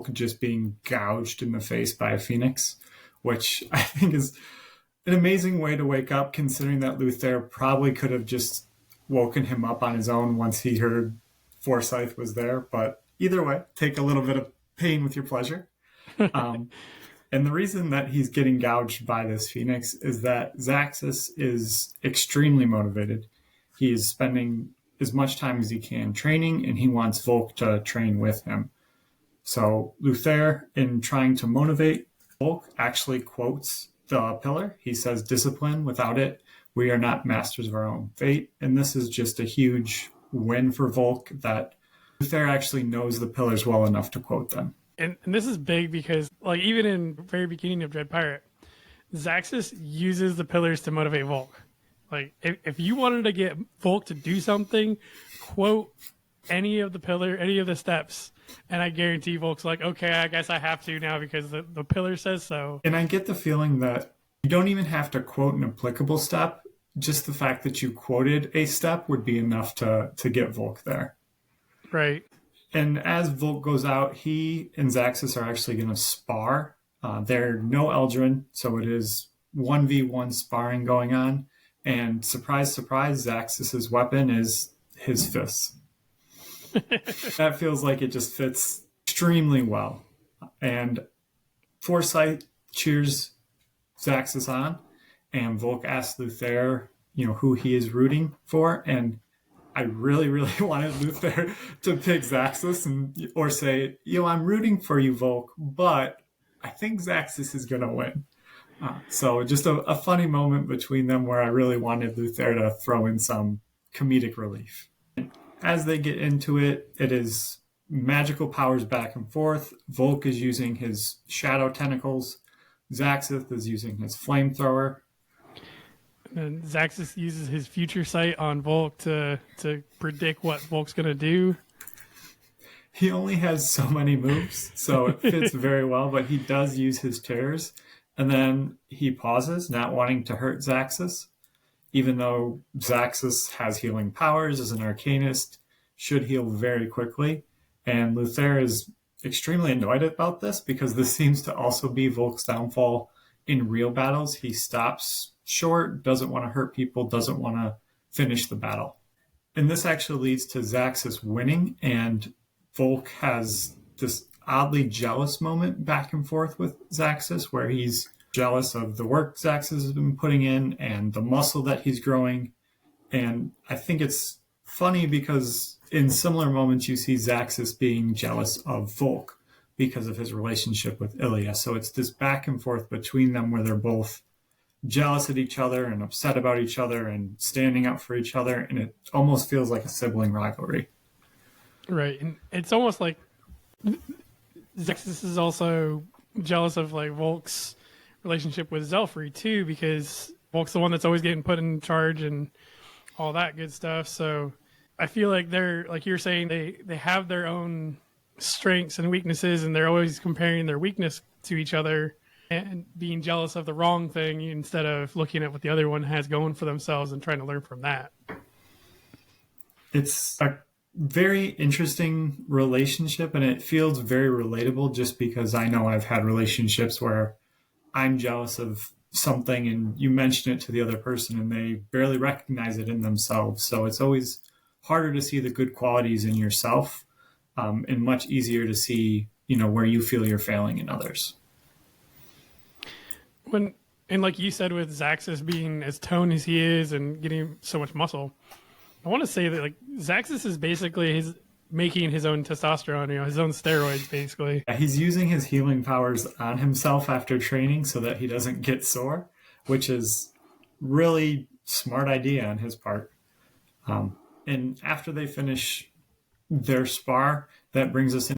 Volk just being gouged in the face by a phoenix, which I think is an amazing way to wake up, considering that Luther probably could have just woken him up on his own once he heard Forsyth was there. But either way, take a little bit of pain with your pleasure. And the reason that he's getting gouged by this phoenix is that Zaxis is extremely motivated. He is spending as much time as he can training, and he wants Volk to train with him. So Luther, in trying to motivate Volk, actually quotes the pillar. He says, "Discipline, without it, we are not masters of our own fate." And this is just a huge win for Volk that Luther actually knows the pillars well enough to quote them. And this is big because, like, even in the very beginning of Dread Pirate, Zaxis uses the pillars to motivate Volk. Like, if you wanted to get Volk to do something, quote any of the steps, and I guarantee Volk's like, okay, I guess I have to now because the pillar says so. And I get the feeling that you don't even have to quote an applicable step. Just the fact that you quoted a step would be enough to get Volk there. Right. And as Volk goes out, he and Zaxis are actually going to spar. There are no Eldrin, so it is 1v1 sparring going on. And surprise, surprise, Zaxis' weapon is his fists. That feels like it just fits extremely well. And Forsyth cheers Zaxis on, and Volk asks Luther, who he is rooting for. And I really, really wanted Luther to pick Zaxis or say, I'm rooting for you, Volk, but I think Zaxis is going to win. So just a funny moment between them where I really wanted Luther to throw in some comedic relief. As they get into it, it is magical powers back and forth. Volk is using his shadow tentacles. Zaxis is using his flamethrower. And Zaxis uses his future sight on Volk to predict what Volk's going to do. He only has so many moves, so it fits very well, but he does use his tears. And then he pauses, not wanting to hurt Zaxis, even though Zaxis has healing powers as an Arcanist, should heal very quickly. And Luther is extremely annoyed about this because this seems to also be Volk's downfall in real battles. He stops short, doesn't want to hurt people, doesn't want to finish the battle. And this actually leads to Zaxis winning, and Volk has this oddly jealous moment back and forth with Zaxis where he's jealous of the work Zaxis has been putting in and the muscle that he's growing. And I think it's funny because in similar moments you see Zaxis being jealous of Volk because of his relationship with Ilya. So it's this back and forth between them where they're both jealous at each other and upset about each other and standing up for each other, and it almost feels like a sibling rivalry. Right, and it's almost like Zaxis is also jealous of like Volk's relationship with Zelfrey too, because Volk's the one that's always getting put in charge and all that good stuff. So I feel like they're, like you're saying, they have their own strengths and weaknesses, and they're always comparing their weakness to each other and being jealous of the wrong thing instead of looking at what the other one has going for themselves and trying to learn from that. It's a very interesting relationship, and it feels very relatable just because I know I've had relationships where I'm jealous of something and you mention it to the other person and they barely recognize it in themselves. So it's always harder to see the good qualities in yourself, and much easier to see, where you feel you're failing in others. And like you said, with Zaxis being as toned as he is and getting so much muscle, I want to say that like Zaxis is basically making his own testosterone, his own steroids, basically. Yeah, he's using his healing powers on himself after training so that he doesn't get sore, which is really smart idea on his part. And after they finish their spar, that brings us